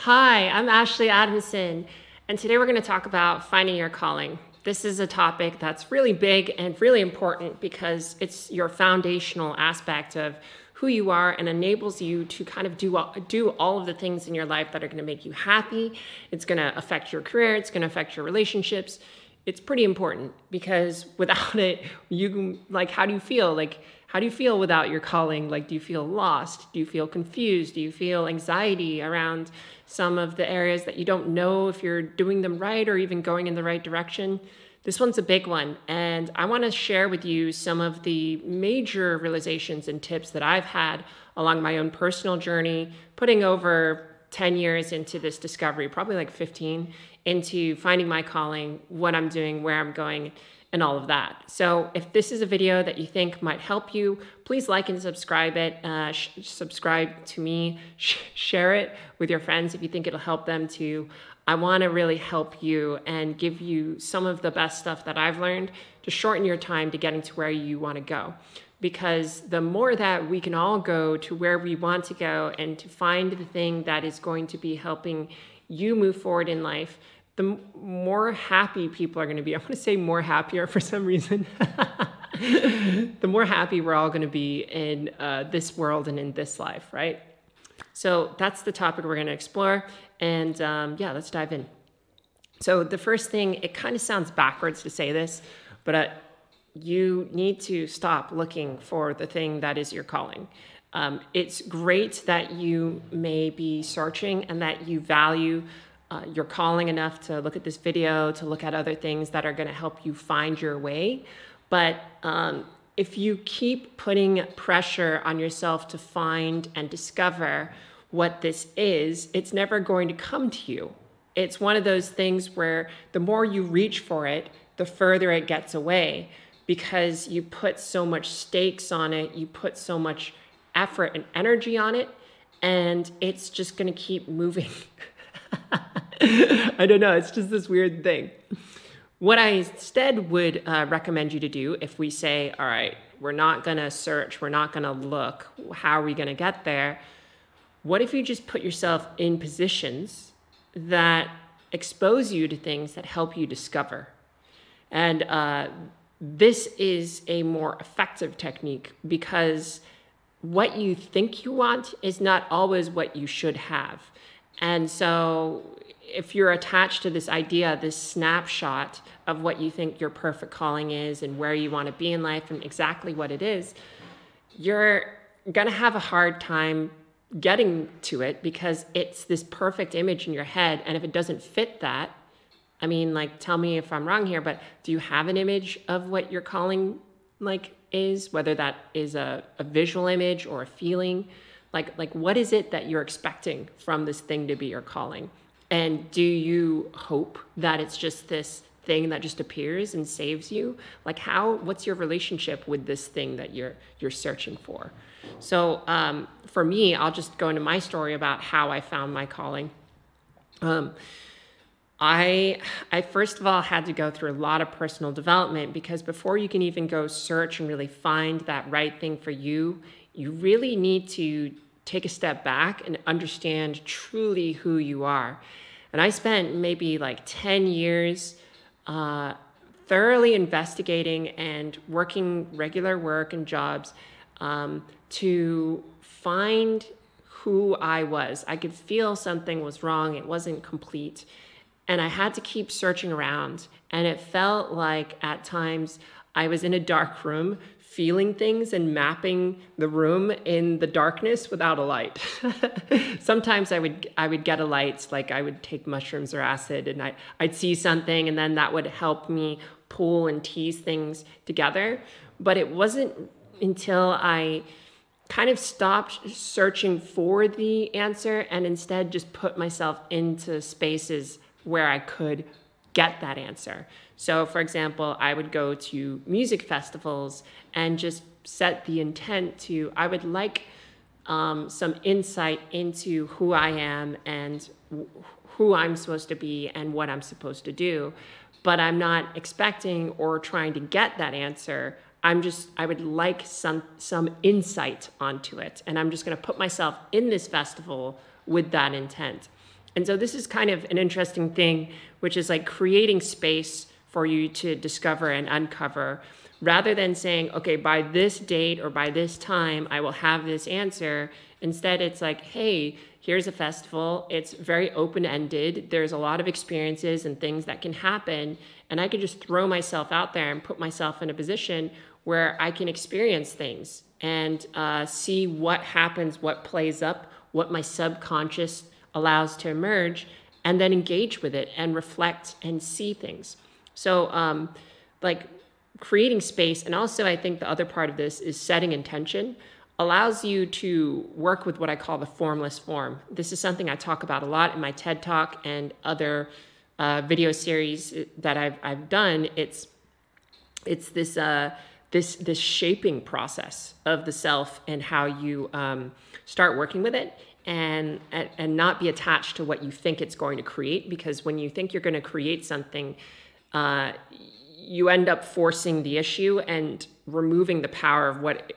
Hi, I'm Ashley Adamson, and today we're going to talk about finding your calling. This is a topic that's really big and really important because it's your foundational aspect of who you are and enables you to kind of do all of the things in your life that are going to make you happy. It's going to affect your career. It's going to affect your relationships. It's pretty important because without it, how do you feel? How do you feel without your calling? Do you feel lost? Do you feel confused? Do you feel anxiety around some of the areas that you don't know if you're doing them right or even going in the right direction? This one's a big one, and I want to share with you some of the major realizations and tips that I've had along my own personal journey, putting over 10 years into this discovery, probably 15, into finding my calling, what I'm doing, where I'm going, and all of that. So if this is a video that you think might help you, please like and subscribe it. Subscribe to me, share it with your friends if you think it'll help them too. I want to really help you and give you some of the best stuff that I've learned to shorten your time to getting to where you want to go. Because the more that we can all go to where we want to go and to find the thing that is going to be helping you move forward in life, the more happy people are going to be. I want to say more happier for some reason. The more happy we're all going to be in this world and in this life, right? So that's the topic we're going to explore. And yeah, let's dive in. So the first thing, it kind of sounds backwards to say this, but you need to stop looking for the thing that is your calling. It's great that you may be searching and that you value your calling enough to look at this video, to look at other things that are going to help you find your way. But if you keep putting pressure on yourself to find and discover what this is, it's never going to come to you. It's one of those things where the more you reach for it, the further it gets away, because you put so much stakes on it, you put so much effort and energy on it, and it's just going to keep moving. I don't know, it's just this weird thing. What I instead would recommend you to do, if we say, all right, we're not going to search, we're not going to look, how are we going to get there? What if you just put yourself in positions that expose you to things that help you discover? And this is a more effective technique because what you think you want is not always what you should have. And so if you're attached to this idea, this snapshot of what you think your perfect calling is and where you want to be in life and exactly what it is, you're going to have a hard time getting to it because it's this perfect image in your head. And if it doesn't fit that, I mean, tell me if I'm wrong here, but do you have an image of what your calling is, whether that is a visual image or a feeling? What is it that you're expecting from this thing to be your calling? And do you hope that it's just this thing that just appears and saves you? What's your relationship with this thing that you're searching for? So for me, I'll just go into my story about how I found my calling. I first of all had to go through a lot of personal development because before you can even go search and really find that right thing for you, you really need to take a step back and understand truly who you are. And I spent maybe 10 years thoroughly investigating and working regular work and jobs to find who I was. I could feel something was wrong. It wasn't complete. And I had to keep searching around. And it felt like at times I was in a dark room feeling things and mapping the room in the darkness without a light. Sometimes I would get a light, I would take mushrooms or acid and I'd see something and then that would help me pull and tease things together. But it wasn't until I kind of stopped searching for the answer and instead just put myself into spaces where I could get that answer. So for example, I would go to music festivals and just set the intent to, I would like some insight into who I am and who I'm supposed to be and what I'm supposed to do. But I'm not expecting or trying to get that answer. I would like some insight onto it. And I'm just going to put myself in this festival with that intent. And so this is kind of an interesting thing, which is like creating space for you to discover and uncover, rather than saying, okay, by this date or by this time, I will have this answer. Instead, it's like, hey, here's a festival. It's very open-ended. There's a lot of experiences and things that can happen. And I can just throw myself out there and put myself in a position where I can experience things and see what happens, what plays up, what my subconscious allows to emerge, and then engage with it and reflect and see things. So like creating space, and also I think the other part of this is setting intention, allows you to work with what I call the formless form. This is something I talk about a lot in my TED Talk and other video series that I've done. It's this shaping process of the self and how you start working with it, and not be attached to what you think it's going to create. Because when you think you're going to create something, you end up forcing the issue and removing the power of what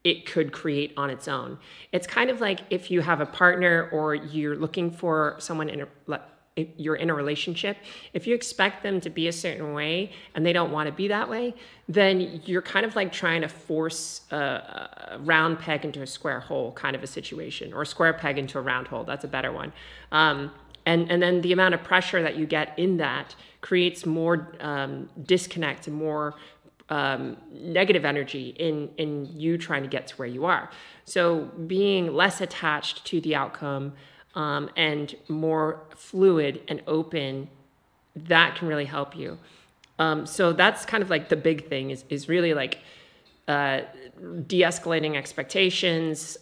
it could create on its own. It's kind of like if you have a partner or you're looking for someone if you're in a relationship, if you expect them to be a certain way and they don't want to be that way, then you're kind of like trying to force a round peg into a square hole kind of a situation, or a square peg into a round hole. That's a better one. And then the amount of pressure that you get in that creates more disconnect and more negative energy in you trying to get to where you are. So being less attached to the outcome and more fluid and open, that can really help you. So that's kind of like the big thing is really like de-escalating expectations,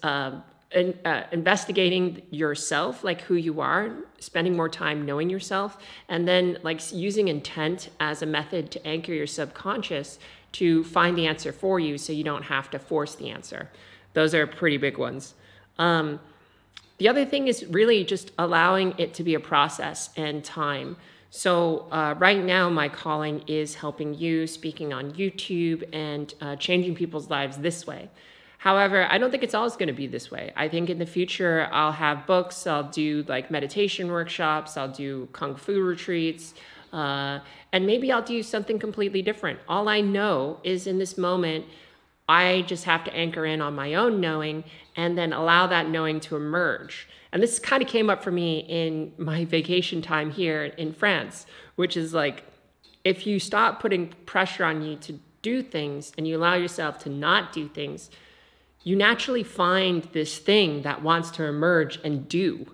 investigating yourself, like who you are, spending more time knowing yourself, and then like using intent as a method to anchor your subconscious to find the answer for you so you don't have to force the answer. Those are pretty big ones. The other thing is really just allowing it to be a process and time. So right now, my calling is helping you, speaking on YouTube, and changing people's lives this way. However, I don't think it's always going to be this way. I think in the future, I'll have books, I'll do like meditation workshops, I'll do Kung Fu retreats, and maybe I'll do something completely different. All I know is in this moment, I just have to anchor in on my own knowing and then allow that knowing to emerge. And this kind of came up for me in my vacation time here in France, which is like, if you stop putting pressure on you to do things and you allow yourself to not do things, you naturally find this thing that wants to emerge and do.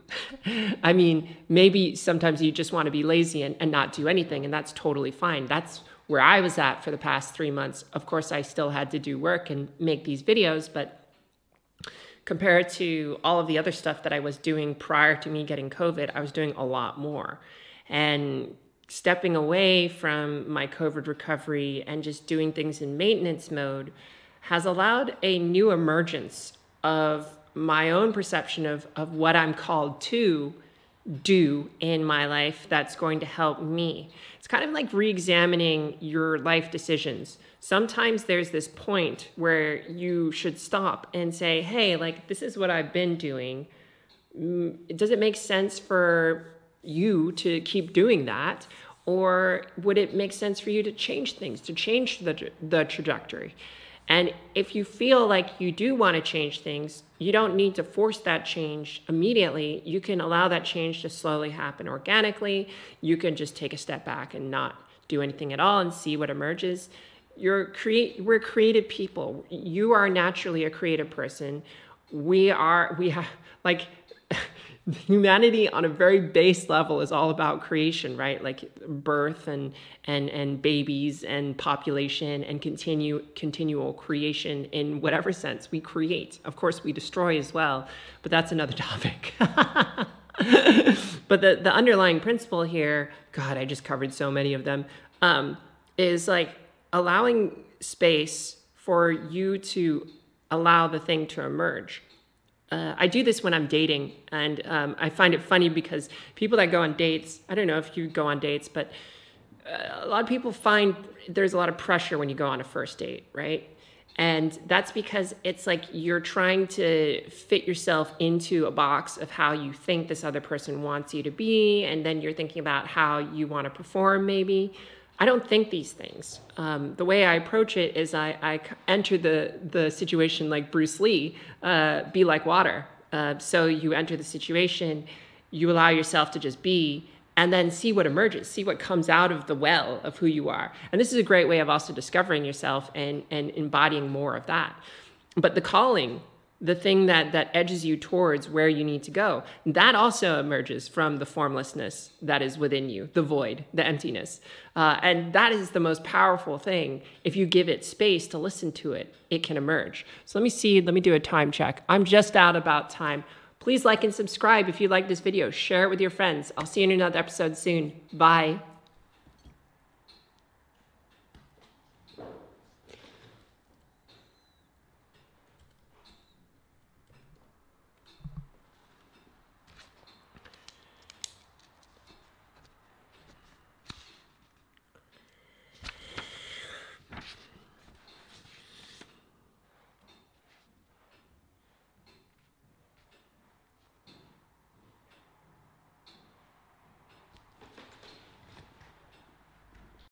I mean, maybe sometimes you just want to be lazy and not do anything, and that's totally fine. That's where I was at for the past 3 months. Of course, I still had to do work and make these videos, but compared to all of the other stuff that I was doing prior to me getting COVID, I was doing a lot more. And stepping away from my COVID recovery and just doing things in maintenance mode has allowed a new emergence of my own perception of what I'm called to do in my life that's going to help me. It's kind of like re-examining your life decisions. Sometimes there's this point where you should stop and say, hey, like, this is what I've been doing. Does it make sense for you to keep doing that? Or would it make sense for you to change things, to change the trajectory? And if you feel like you do want to change things, you don't need to force that change immediately. You can allow that change to slowly happen organically. You can just take a step back and not do anything at all and see what emerges. We're creative people. You are naturally a creative person. We have like humanity on a very base level is all about creation, right? Like birth and babies and population and continual creation in whatever sense. We create. Of course, we destroy as well, but that's another topic. But the underlying principle here, God, I just covered so many of them, is like allowing space for you to allow the thing to emerge. I do this when I'm dating, and I find it funny because people that go on dates, I don't know if you go on dates, but a lot of people find there's a lot of pressure when you go on a first date, right? And that's because it's like you're trying to fit yourself into a box of how you think this other person wants you to be. And then you're thinking about how you want to perform, maybe. I don't think these things. The way I approach it is I enter the situation like Bruce Lee, be like water. So you enter the situation, you allow yourself to just be, and then see what emerges, see what comes out of the well of who you are. And this is a great way of also discovering yourself and embodying more of that. But the calling, the thing that edges you towards where you need to go, that also emerges from the formlessness that is within you, the void, the emptiness. And that is the most powerful thing. If you give it space to listen to it, it can emerge. So let me do a time check. I'm just out about time. Please like and subscribe if you like this video. Share it with your friends. I'll see you in another episode soon. Bye.